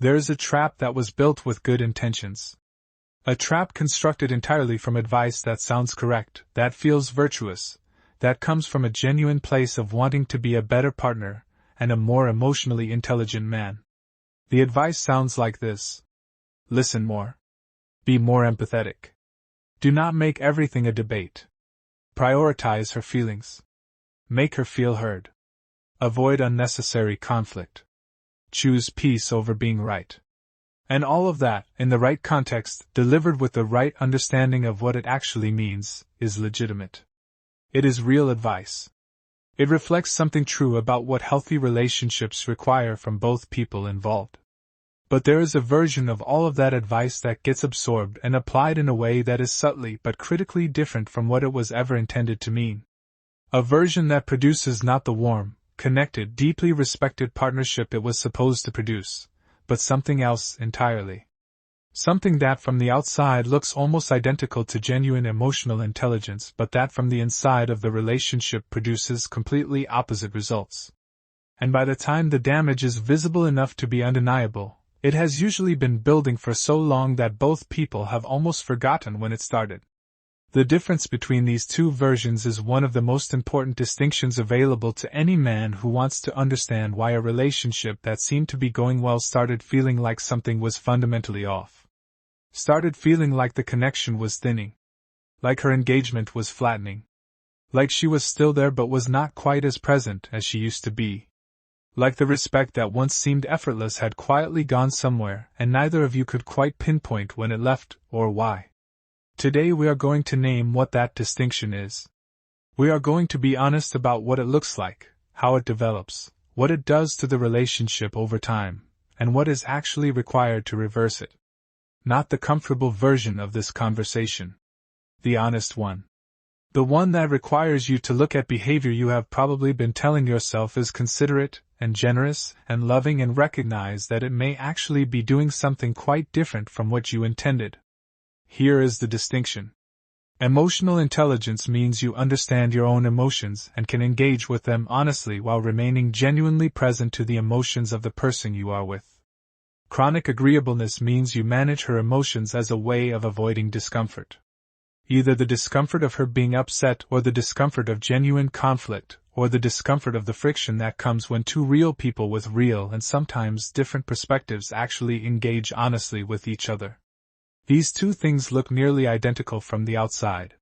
There is a trap that was built with good intentions. A trap constructed entirely from advice that sounds correct, that feels virtuous, that comes from a genuine place of wanting to be a better partner and a more emotionally intelligent man. The advice sounds like this: listen more. Be more empathetic. Do not make everything a debate. Prioritize her feelings. Make her feel heard. Avoid unnecessary conflict. Choose peace over being right. And all of that, in the right context, delivered with the right understanding of what it actually means, is legitimate. It is real advice. It reflects something true about what healthy relationships require from both people involved. But there is a version of all of that advice that gets absorbed and applied in a way that is subtly but critically different from what it was ever intended to mean. A version that produces not the warm, connected, deeply respected partnership it was supposed to produce, but something else entirely. Something that from the outside looks almost identical to genuine emotional intelligence, but that from the inside of the relationship produces completely opposite results. And by the time the damage is visible enough to be undeniable, it has usually been building for so long that both people have almost forgotten when it started. The difference between these two versions is one of the most important distinctions available to any man who wants to understand why a relationship that seemed to be going well started feeling like something was fundamentally off. Started feeling like the connection was thinning. Like her engagement was flattening. Like she was still there but was not quite as present as she used to be. Like the respect that once seemed effortless had quietly gone somewhere, and neither of you could quite pinpoint when it left or why. Today we are going to name what that distinction is. We are going to be honest about what it looks like, how it develops, what it does to the relationship over time, and what is actually required to reverse it. Not the comfortable version of this conversation. The honest one. The one that requires you to look at behavior you have probably been telling yourself is considerate and generous and loving and recognize that it may actually be doing something quite different from what you intended. Here is the distinction. Emotional intelligence means you understand your own emotions and can engage with them honestly while remaining genuinely present to the emotions of the person you are with. Chronic agreeableness means you manage her emotions as a way of avoiding discomfort. Either the discomfort of her being upset or the discomfort of genuine conflict, or the discomfort of the friction that comes when two real people with real and sometimes different perspectives actually engage honestly with each other. These two things look nearly identical from the outside.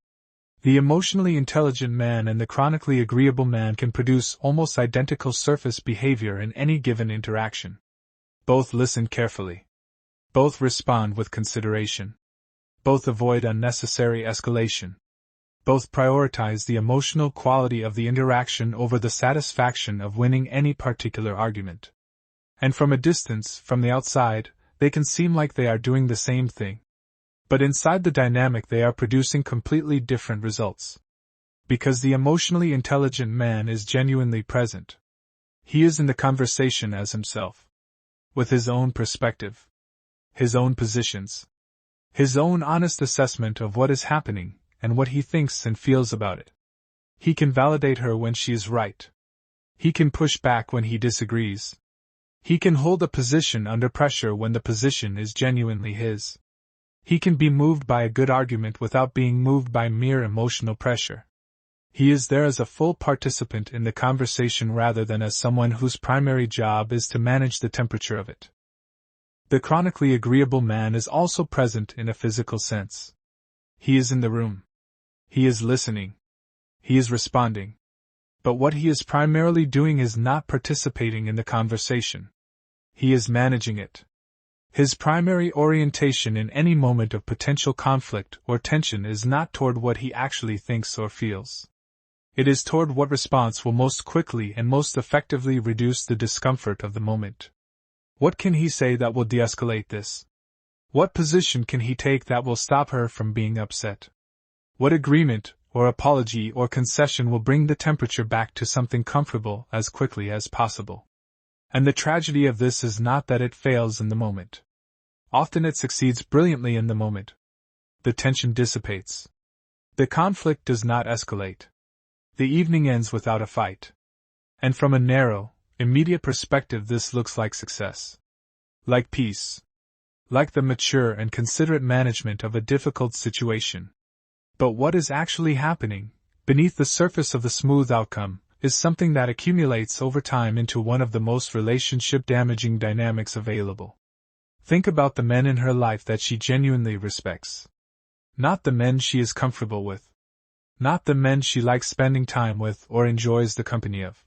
The emotionally intelligent man and the chronically agreeable man can produce almost identical surface behavior in any given interaction. Both listen carefully. Both respond with consideration. Both avoid unnecessary escalation. Both prioritize the emotional quality of the interaction over the satisfaction of winning any particular argument. And from a distance, from the outside, they can seem like they are doing the same thing. But inside the dynamic they are producing completely different results. Because the emotionally intelligent man is genuinely present. He is in the conversation as himself. With his own perspective. His own positions. His own honest assessment of what is happening, and what he thinks and feels about it. He can validate her when she is right. He can push back when he disagrees. He can hold a position under pressure when the position is genuinely his. He can be moved by a good argument without being moved by mere emotional pressure. He is there as a full participant in the conversation rather than as someone whose primary job is to manage the temperature of it. The chronically agreeable man is also present in a physical sense. He is in the room. He is listening. He is responding. But what he is primarily doing is not participating in the conversation. He is managing it. His primary orientation in any moment of potential conflict or tension is not toward what he actually thinks or feels. It is toward what response will most quickly and most effectively reduce the discomfort of the moment. What can he say that will de-escalate this? What position can he take that will stop her from being upset? What agreement, or apology or concession will bring the temperature back to something comfortable as quickly as possible? And the tragedy of this is not that it fails in the moment. Often it succeeds brilliantly in the moment. The tension dissipates. The conflict does not escalate. The evening ends without a fight. And from a narrow, immediate perspective this looks like success. like peace. Like the mature and considerate management of a difficult situation. But what is actually happening, beneath the surface of the smooth outcome, is something that accumulates over time into one of the most relationship-damaging dynamics available. Think about the men in her life that she genuinely respects. Not the men she is comfortable with. Not the men she likes spending time with or enjoys the company of.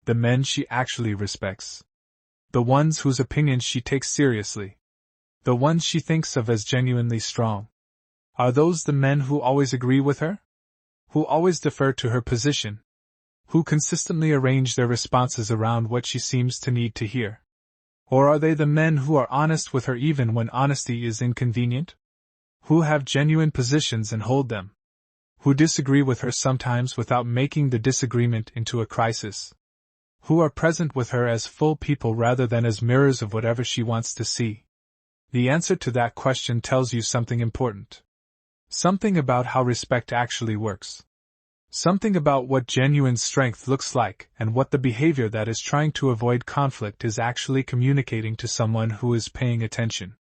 The men she actually respects. The ones whose opinions she takes seriously. The ones she thinks of as genuinely strong. Are those the men who always agree with her? Who always defer to her position? Who consistently arrange their responses around what she seems to need to hear? Or are they the men who are honest with her even when honesty is inconvenient? Who have genuine positions and hold them? Who disagree with her sometimes without making the disagreement into a crisis? Who are present with her as full people rather than as mirrors of whatever she wants to see? The answer to that question tells you something important. Something about how respect actually works. Something about what genuine strength looks like and what the behavior that is trying to avoid conflict is actually communicating to someone who is paying attention.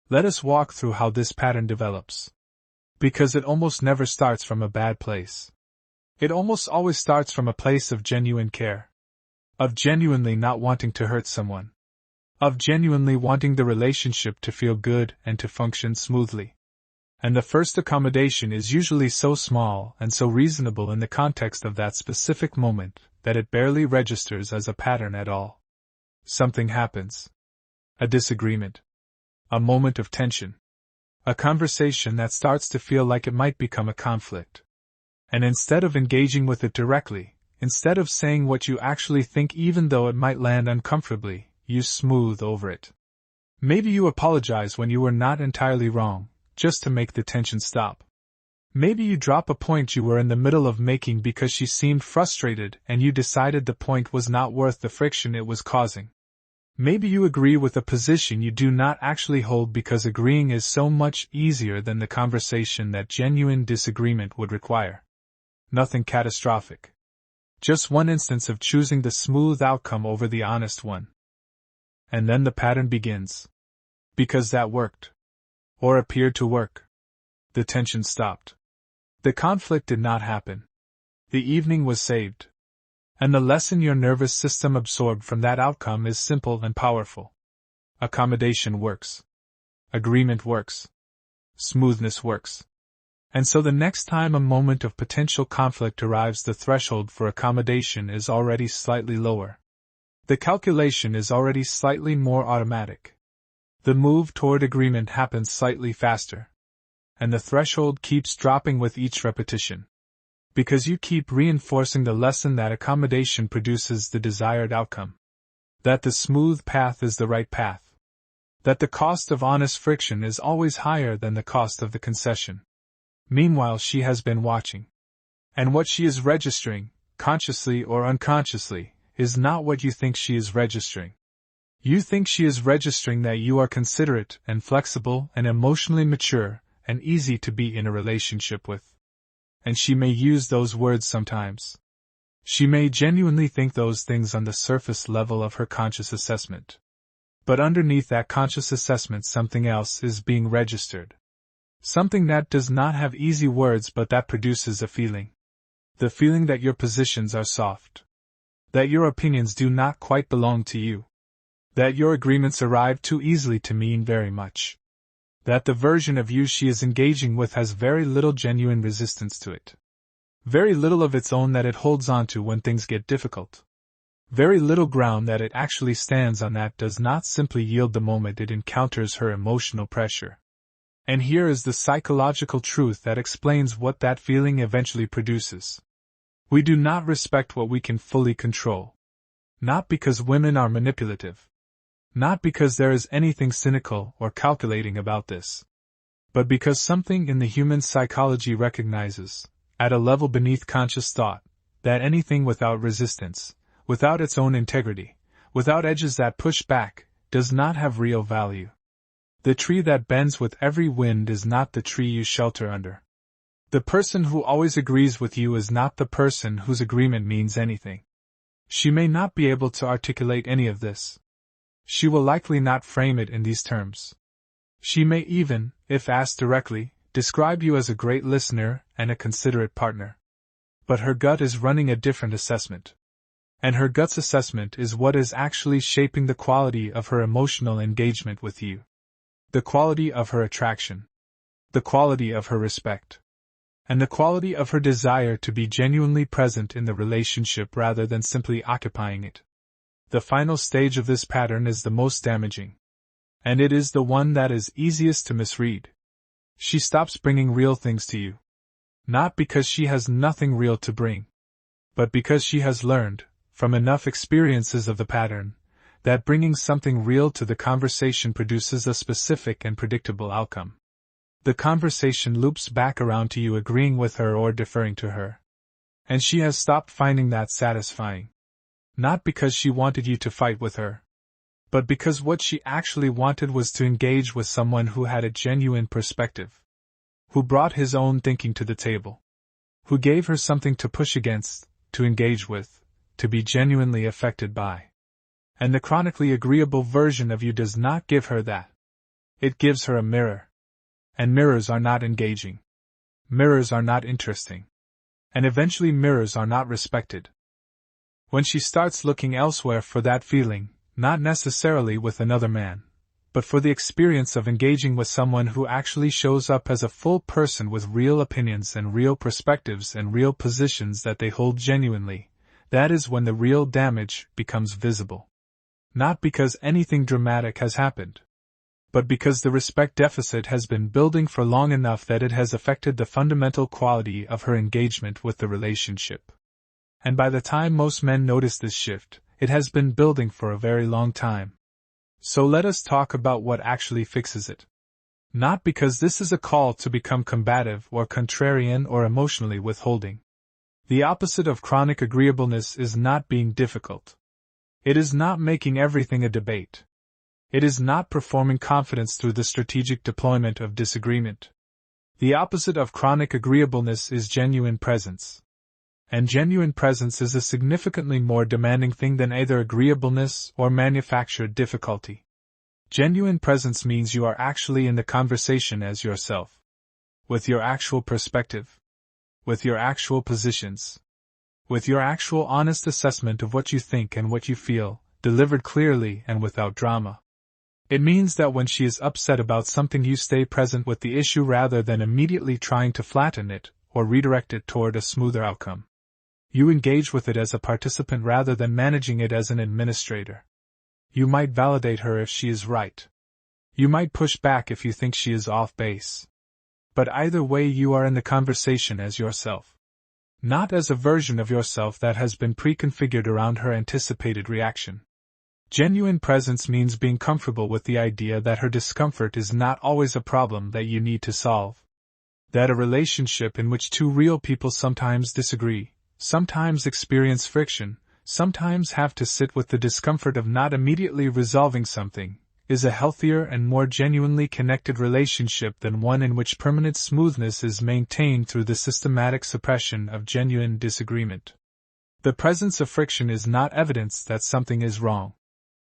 Let us walk through how this pattern develops. Because it almost never starts from a bad place. It almost always starts from a place of genuine care. Of genuinely not wanting to hurt someone. Of genuinely wanting the relationship to feel good and to function smoothly. And the first accommodation is usually so small and so reasonable in the context of that specific moment that it barely registers as a pattern at all. Something happens. A disagreement. A moment of tension. A conversation that starts to feel like it might become a conflict. And instead of engaging with it directly, instead of saying what you actually think even though it might land uncomfortably, you smooth over it. Maybe you apologize when you were not entirely wrong, just to make the tension stop. Maybe you drop a point you were in the middle of making because she seemed frustrated and you decided the point was not worth the friction it was causing. Maybe you agree with a position you do not actually hold because agreeing is so much easier than the conversation that genuine disagreement would require. Nothing catastrophic. Just one instance of choosing the smooth outcome over the honest one. And then the pattern begins. Because that worked. Or appeared to work. The tension stopped. The conflict did not happen. The evening was saved. And the lesson your nervous system absorbed from that outcome is simple and powerful. Accommodation works. Agreement works. Smoothness works. And so the next time a moment of potential conflict arrives, the threshold for accommodation is already slightly lower. The calculation is already slightly more automatic. The move toward agreement happens slightly faster. And the threshold keeps dropping with each repetition. Because you keep reinforcing the lesson that accommodation produces the desired outcome. That the smooth path is the right path. That the cost of honest friction is always higher than the cost of the concession. Meanwhile, she has been watching. And what she is registering, consciously or unconsciously, is not what you think she is registering. You think she is registering that you are considerate and flexible and emotionally mature and easy to be in a relationship with. And she may use those words sometimes. She may genuinely think those things on the surface level of her conscious assessment. But underneath that conscious assessment, something else is being registered. Something that does not have easy words but that produces a feeling. The feeling that your positions are soft. That your opinions do not quite belong to you. That your agreements arrive too easily to mean very much. That the version of you she is engaging with has very little genuine resistance to it. Very little of its own that it holds on to when things get difficult. Very little ground that it actually stands on that does not simply yield the moment it encounters her emotional pressure. And here is the psychological truth that explains what that feeling eventually produces. We do not respect what we can fully control. Not because women are manipulative. Not because there is anything cynical or calculating about this. But because something in the human psychology recognizes, at a level beneath conscious thought, that anything without resistance, without its own integrity, without edges that push back, does not have real value. The tree that bends with every wind is not the tree you shelter under. The person who always agrees with you is not the person whose agreement means anything. She may not be able to articulate any of this. She will likely not frame it in these terms. She may even, if asked directly, describe you as a great listener and a considerate partner. But her gut is running a different assessment. And her gut's assessment is what is actually shaping the quality of her emotional engagement with you. The quality of her attraction. The quality of her respect. And the quality of her desire to be genuinely present in the relationship rather than simply occupying it. The final stage of this pattern is the most damaging. And it is the one that is easiest to misread. She stops bringing real things to you. Not because she has nothing real to bring, but because she has learned, from enough experiences of the pattern, that bringing something real to the conversation produces a specific and predictable outcome. The conversation loops back around to you agreeing with her or deferring to her. And she has stopped finding that satisfying. Not because she wanted you to fight with her, but because what she actually wanted was to engage with someone who had a genuine perspective, who brought his own thinking to the table, who gave her something to push against, to engage with, to be genuinely affected by. And the chronically agreeable version of you does not give her that. It gives her a mirror. And mirrors are not engaging. Mirrors are not interesting. And eventually mirrors are not respected. When she starts looking elsewhere for that feeling, not necessarily with another man, but for the experience of engaging with someone who actually shows up as a full person with real opinions and real perspectives and real positions that they hold genuinely, that is when the real damage becomes visible. Not because anything dramatic has happened, but because the respect deficit has been building for long enough that it has affected the fundamental quality of her engagement with the relationship. And by the time most men notice this shift, it has been building for a very long time. So let us talk about what actually fixes it. Not because this is a call to become combative or contrarian or emotionally withholding. The opposite of chronic agreeableness is not being difficult. It is not making everything a debate. It is not performing confidence through the strategic deployment of disagreement. The opposite of chronic agreeableness is genuine presence. And genuine presence is a significantly more demanding thing than either agreeableness or manufactured difficulty. Genuine presence means you are actually in the conversation as yourself. With your actual perspective. With your actual positions. With your actual honest assessment of what you think and what you feel, delivered clearly and without drama. It means that when she is upset about something you stay present with the issue rather than immediately trying to flatten it or redirect it toward a smoother outcome. You engage with it as a participant rather than managing it as an administrator. You might validate her if she is right. You might push back if you think she is off base. But either way you are in the conversation as yourself. Not as a version of yourself that has been pre-configured around her anticipated reaction. Genuine presence means being comfortable with the idea that her discomfort is not always a problem that you need to solve. That a relationship in which two real people sometimes disagree, sometimes experience friction, sometimes have to sit with the discomfort of not immediately resolving something, is a healthier and more genuinely connected relationship than one in which permanent smoothness is maintained through the systematic suppression of genuine disagreement. The presence of friction is not evidence that something is wrong.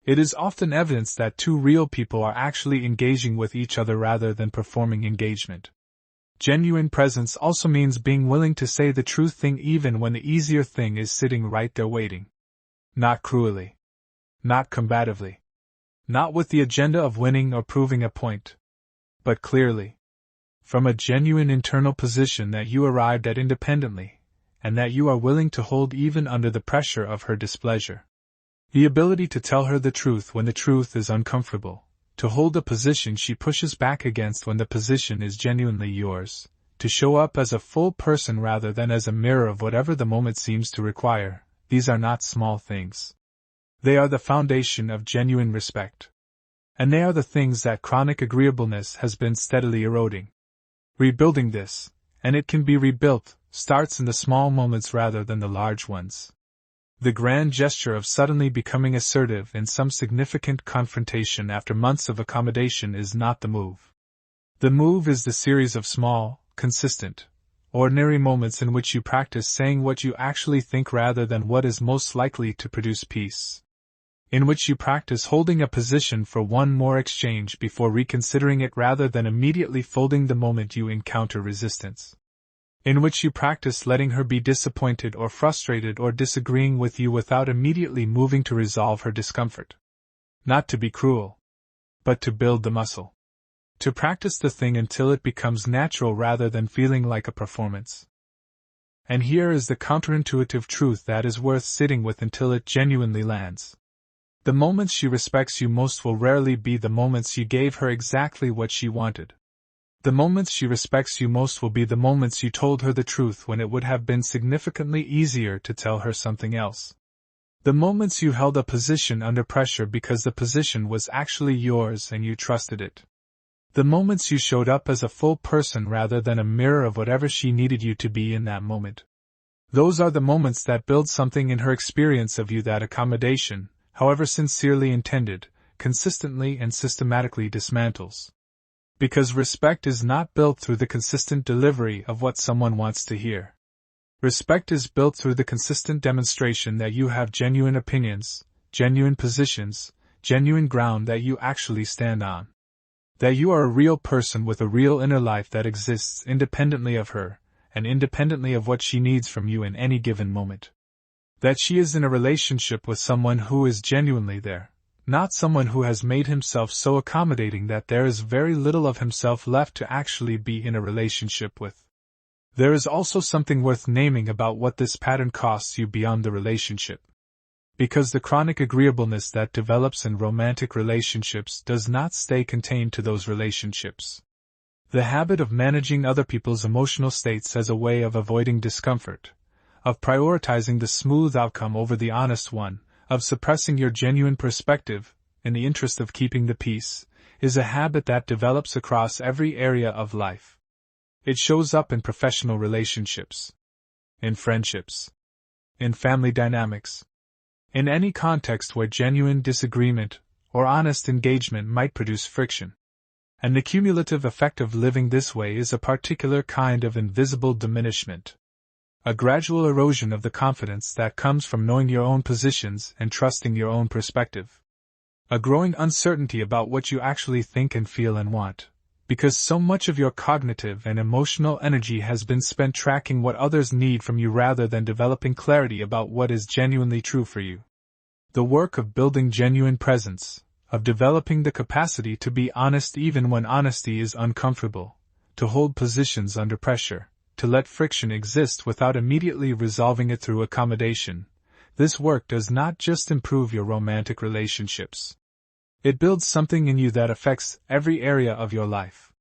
It is often evidence that two real people are actually engaging with each other rather than performing engagement. Genuine presence also means being willing to say the true thing even when the easier thing is sitting right there waiting. Not cruelly. Not combatively. Not with the agenda of winning or proving a point. But clearly. From a genuine internal position that you arrived at independently, and that you are willing to hold even under the pressure of her displeasure. The ability to tell her the truth when the truth is uncomfortable, to hold a position she pushes back against when the position is genuinely yours, to show up as a full person rather than as a mirror of whatever the moment seems to require, these are not small things. They are the foundation of genuine respect. And they are the things that chronic agreeableness has been steadily eroding. Rebuilding this, and it can be rebuilt, starts in the small moments rather than the large ones. The grand gesture of suddenly becoming assertive in some significant confrontation after months of accommodation is not the move. The move is the series of small, consistent, ordinary moments in which you practice saying what you actually think rather than what is most likely to produce peace. in which you practice holding a position for one more exchange before reconsidering it rather than immediately folding the moment you encounter resistance, in which you practice letting her be disappointed or frustrated or disagreeing with you without immediately moving to resolve her discomfort. Not to be cruel, but to build the muscle. To practice the thing until it becomes natural rather than feeling like a performance. And here is the counterintuitive truth that is worth sitting with until it genuinely lands. The moments she respects you most will rarely be the moments you gave her exactly what she wanted. The moments she respects you most will be the moments you told her the truth when it would have been significantly easier to tell her something else. The moments you held a position under pressure because the position was actually yours and you trusted it. The moments you showed up as a full person rather than a mirror of whatever she needed you to be in that moment. Those are the moments that build something in her experience of you that accommodation, however sincerely intended, consistently and systematically dismantles. Because respect is not built through the consistent delivery of what someone wants to hear. Respect is built through the consistent demonstration that you have genuine opinions, genuine positions, genuine ground that you actually stand on. That you are a real person with a real inner life that exists independently of her, and independently of what she needs from you in any given moment. That she is in a relationship with someone who is genuinely there, not someone who has made himself so accommodating that there is very little of himself left to actually be in a relationship with. There is also something worth naming about what this pattern costs you beyond the relationship. Because the chronic agreeableness that develops in romantic relationships does not stay contained to those relationships. The habit of managing other people's emotional states as a way of avoiding discomfort, of prioritizing the smooth outcome over the honest one, of suppressing your genuine perspective, in the interest of keeping the peace, is a habit that develops across every area of life. It shows up in professional relationships, in friendships, in family dynamics, in any context where genuine disagreement or honest engagement might produce friction. And the cumulative effect of living this way is a particular kind of invisible diminishment. A gradual erosion of the confidence that comes from knowing your own positions and trusting your own perspective. A growing uncertainty about what you actually think and feel and want, because so much of your cognitive and emotional energy has been spent tracking what others need from you rather than developing clarity about what is genuinely true for you. The work of building genuine presence, of developing the capacity to be honest even when honesty is uncomfortable, to hold positions under pressure, to let friction exist without immediately resolving it through accommodation. This work does not just improve your romantic relationships. It builds something in you that affects every area of your life.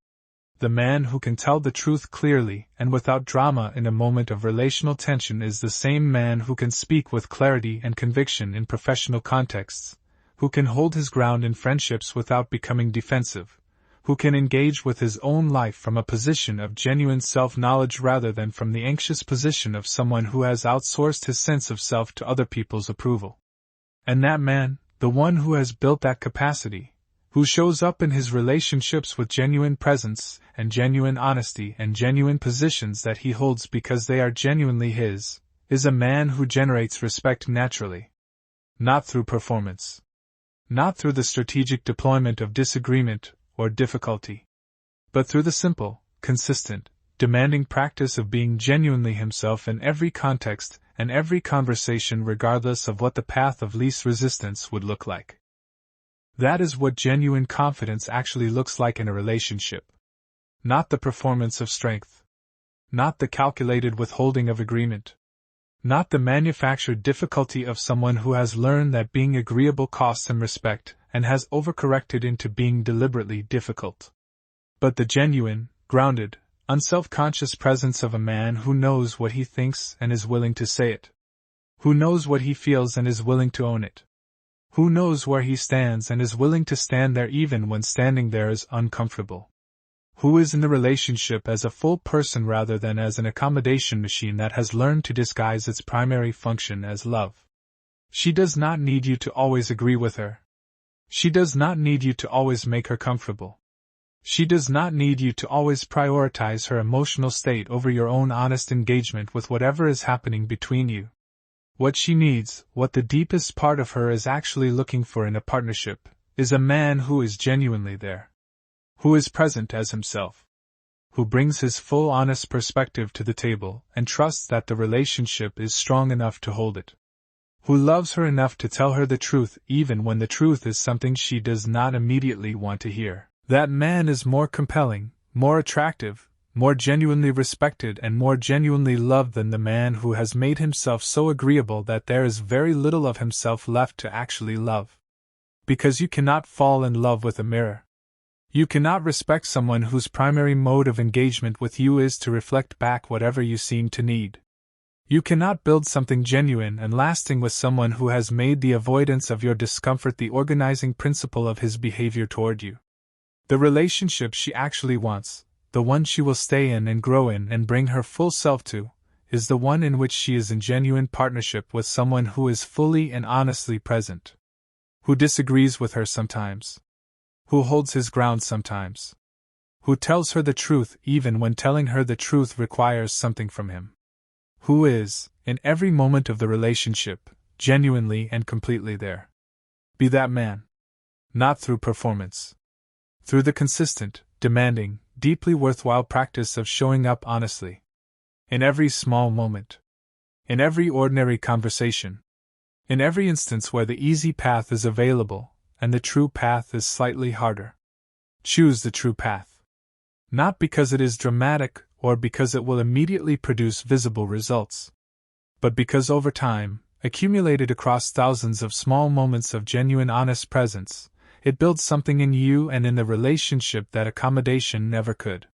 The man who can tell the truth clearly and without drama in a moment of relational tension is the same man who can speak with clarity and conviction in professional contexts, who can hold his ground in friendships without becoming defensive, who can engage with his own life from a position of genuine self-knowledge rather than from the anxious position of someone who has outsourced his sense of self to other people's approval. And that man, the one who has built that capacity, who shows up in his relationships with genuine presence and genuine honesty and genuine positions that he holds because they are genuinely his, is a man who generates respect naturally. Not through performance. Not through the strategic deployment of disagreement or difficulty, but through the simple, consistent, demanding practice of being genuinely himself in every context and every conversation regardless of what the path of least resistance would look like. That is what genuine confidence actually looks like in a relationship. Not the performance of strength. Not the calculated withholding of agreement. Not the manufactured difficulty of someone who has learned that being agreeable costs him respect and has overcorrected into being deliberately difficult. But the genuine, grounded, unself-conscious presence of a man who knows what he thinks and is willing to say it. Who knows what he feels and is willing to own it. Who knows where he stands and is willing to stand there even when standing there is uncomfortable. Who is in the relationship as a full person rather than as an accommodation machine that has learned to disguise its primary function as love. She does not need you to always agree with her. She does not need you to always make her comfortable. She does not need you to always prioritize her emotional state over your own honest engagement with whatever is happening between you. What she needs, what the deepest part of her is actually looking for in a partnership, is a man who is genuinely there. Who is present as himself. Who brings his full honest perspective to the table and trusts that the relationship is strong enough to hold it. Who loves her enough to tell her the truth even when the truth is something she does not immediately want to hear. That man is more compelling, more attractive, more genuinely respected and more genuinely loved than the man who has made himself so agreeable that there is very little of himself left to actually love. Because you cannot fall in love with a mirror. You cannot respect someone whose primary mode of engagement with you is to reflect back whatever you seem to need. You cannot build something genuine and lasting with someone who has made the avoidance of your discomfort the organizing principle of his behavior toward you. The relationship she actually wants, the one she will stay in and grow in and bring her full self to, is the one in which she is in genuine partnership with someone who is fully and honestly present. Who disagrees with her sometimes. Who holds his ground sometimes. Who tells her the truth even when telling her the truth requires something from him. Who is, in every moment of the relationship, genuinely and completely there. Be that man. Not through performance. Through the consistent, demanding, deeply worthwhile practice of showing up honestly. In every small moment. In every ordinary conversation. In every instance where the easy path is available, and the true path is slightly harder. Choose the true path. Not because it is dramatic or because it will immediately produce visible results, but because over time, accumulated across thousands of small moments of genuine honest presence, it builds something in you and in the relationship that accommodation never could.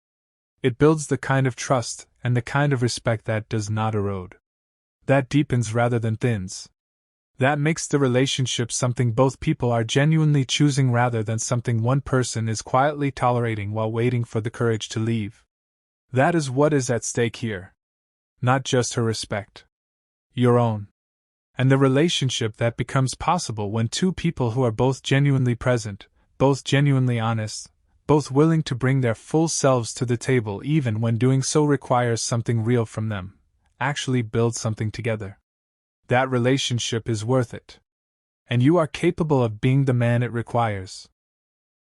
It builds the kind of trust and the kind of respect that does not erode. That deepens rather than thins. That makes the relationship something both people are genuinely choosing rather than something one person is quietly tolerating while waiting for the courage to leave. That is what is at stake here. Not just her respect. Your own. And the relationship that becomes possible when two people who are both genuinely present, both genuinely honest, both willing to bring their full selves to the table even when doing so requires something real from them, actually build something together. That relationship is worth it. And you are capable of being the man it requires.